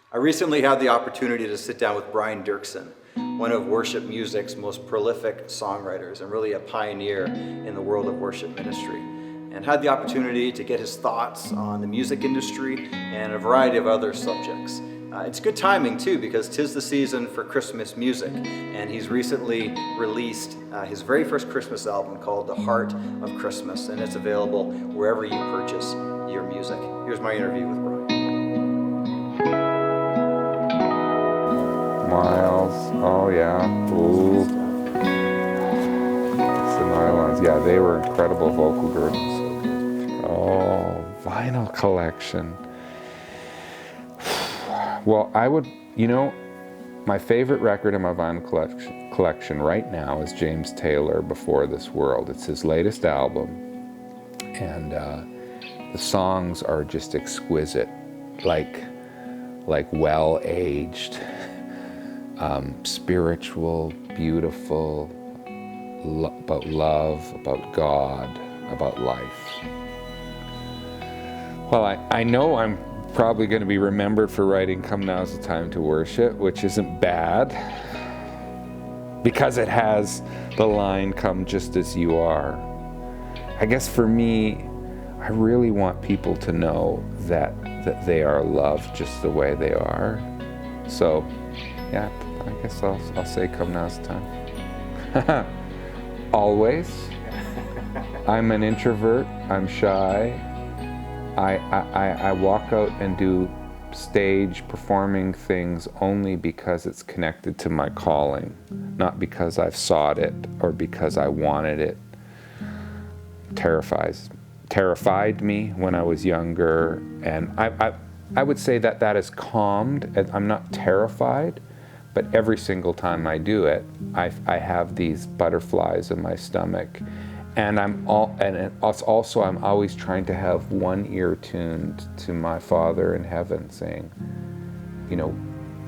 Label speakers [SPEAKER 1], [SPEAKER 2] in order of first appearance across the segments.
[SPEAKER 1] I recently had the opportunity to sit down with Brian Doerksen, one of worship music's most prolific songwriters and really a pioneer in the world of worship ministry, and had the opportunity to get his thoughts on the music industry and a variety of other subjects. It's good timing too, because 'tis the season for Christmas music, and he's recently released his very first Christmas album called The Heart of Christmas, and it's available wherever you purchase your music. Here's my interview with Brian.
[SPEAKER 2] Miles, oh yeah, ooh. The Nylons, yeah, they were incredible vocal groups. Oh, vinyl collection. Well, my favorite record in my vinyl collection right now is James Taylor, Before This World. It's his latest album, and the songs are just exquisite, like well-aged. Spiritual, beautiful, about love, about God, about life. Well, I know I'm probably going to be remembered for writing Come Now's the Time to Worship, which isn't bad, because it has the line, come just as you are. I guess for me, I really want people to know that they are loved just the way they are. So, yeah, I guess I'll say come now's the time. Always. I'm an introvert. I'm shy. I walk out and do stage performing things only because it's connected to my calling, not because I've sought it or because I wanted it. Terrified me when I was younger, and I would say that has calmed. I'm not terrified, but every single time I do it, I have these butterflies in my stomach, and I'm always trying to have one ear tuned to my Father in heaven, saying,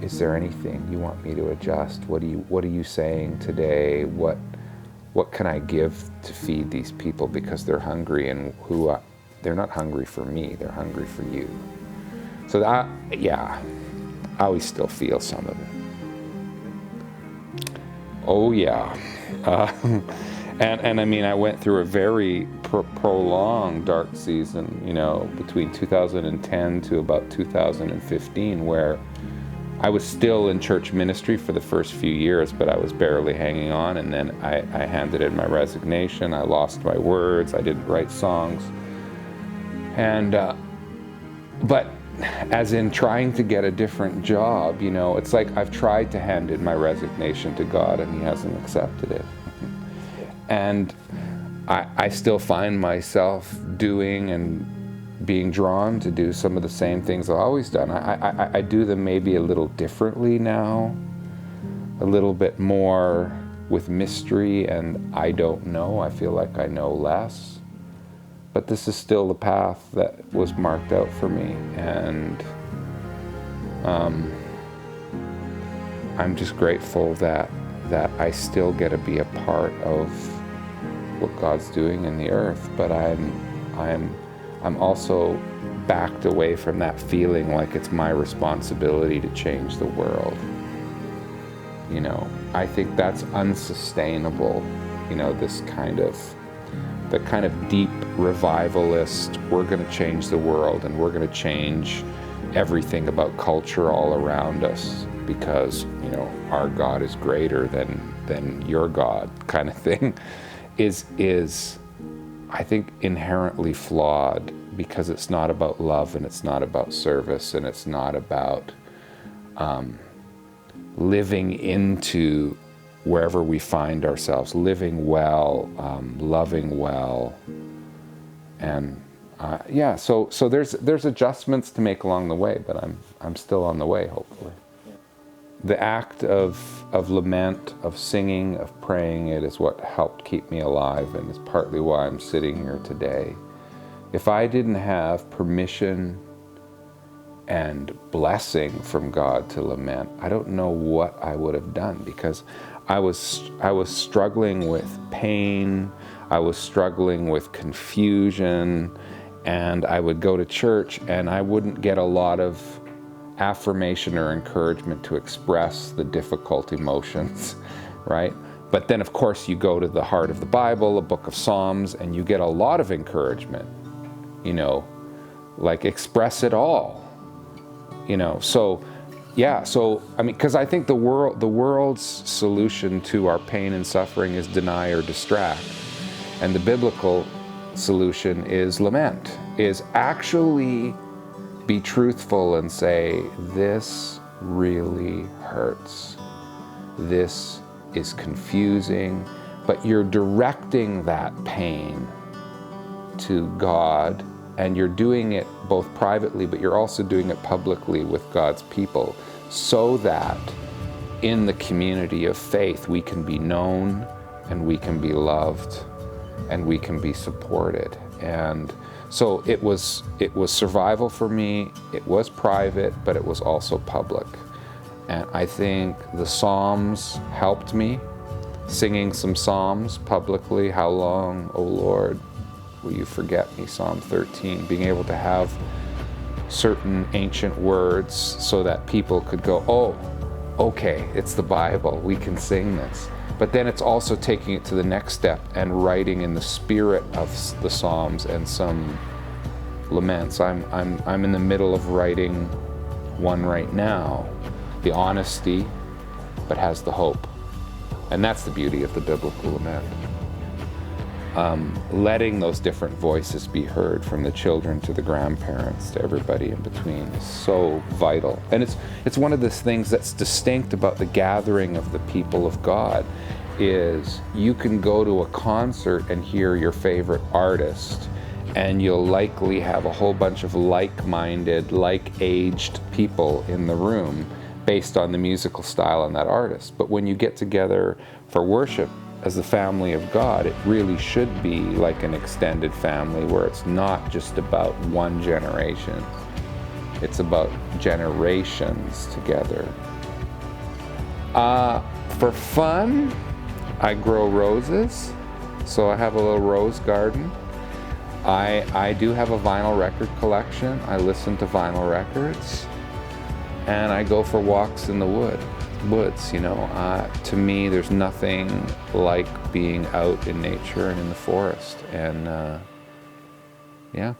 [SPEAKER 2] is there anything you want me to adjust? What are you saying today? What can I give to feed these people, because they're hungry, and they're not hungry for me, they're hungry for you. So I always still feel some of it. Oh yeah, and I mean, I went through a very prolonged dark season, between 2010 to about 2015, where I was still in church ministry for the first few years, but I was barely hanging on, and then I handed in my resignation. I lost my words. I didn't write songs, and but as in trying to get a different job, it's like I've tried to hand in my resignation to God, and He hasn't accepted it. And I still find myself doing and being drawn to do some of the same things I've always done. I do them maybe a little differently now, a little bit more with mystery, and I don't know. I feel like I know less. But this is still the path that was marked out for me, and I'm just grateful that I still get to be a part of what God's doing in the earth. But I'm also backed away from that feeling like it's my responsibility to change the world. I think that's unsustainable. The kind of deep revivalist, we're going to change the world, and we're going to change everything about culture all around us because, our God is greater than your God kind of thing is I think inherently flawed, because it's not about love, and it's not about service, and it's not about living into wherever we find ourselves, living well, loving well, and so there's adjustments to make along the way, but I'm still on the way, hopefully. The act of lament, of singing, of praying, it is what helped keep me alive, and is partly why I'm sitting here today. If I didn't have permission and blessing from God to lament, I don't know what I would have done, because I was struggling with pain, I was struggling with confusion, and I would go to church and I wouldn't get a lot of affirmation or encouragement to express the difficult emotions, right? But then, of course, you go to the heart of the Bible, the book of Psalms, and you get a lot of encouragement, like express it all, So, yeah, so, I mean, because I think the world's solution to our pain and suffering is deny or distract. And the biblical solution is lament, is actually be truthful and say, this really hurts. This is confusing, but you're directing that pain to God, and you're doing it both privately, but you're also doing it publicly with God's people, so that in the community of faith we can be known and we can be loved and we can be supported. And so it was survival for me. It was private, but it was also public. And I think the Psalms helped me, singing some Psalms publicly. How long, O Lord, will you forget me? Psalm 13, being able to have certain ancient words so that people could go, oh, okay, it's the Bible, we can sing this. But then it's also taking it to the next step and writing in the spirit of the Psalms and some laments. I'm in the middle of writing one right now, the honesty, but has the hope. And that's the beauty of the biblical lament. Letting those different voices be heard, from the children to the grandparents to everybody in between, is so vital. And it's one of the things that's distinct about the gathering of the people of God, is you can go to a concert and hear your favorite artist, and you'll likely have a whole bunch of like-minded, like-aged people in the room based on the musical style and that artist. But when you get together for worship as the family of God, it really should be like an extended family, where it's not just about one generation. It's about generations together. For fun, I grow roses, so I have a little rose garden. I do have a vinyl record collection. I listen to vinyl records, and I go for walks in the woods. To me, there's nothing like being out in nature and in the forest. And yeah.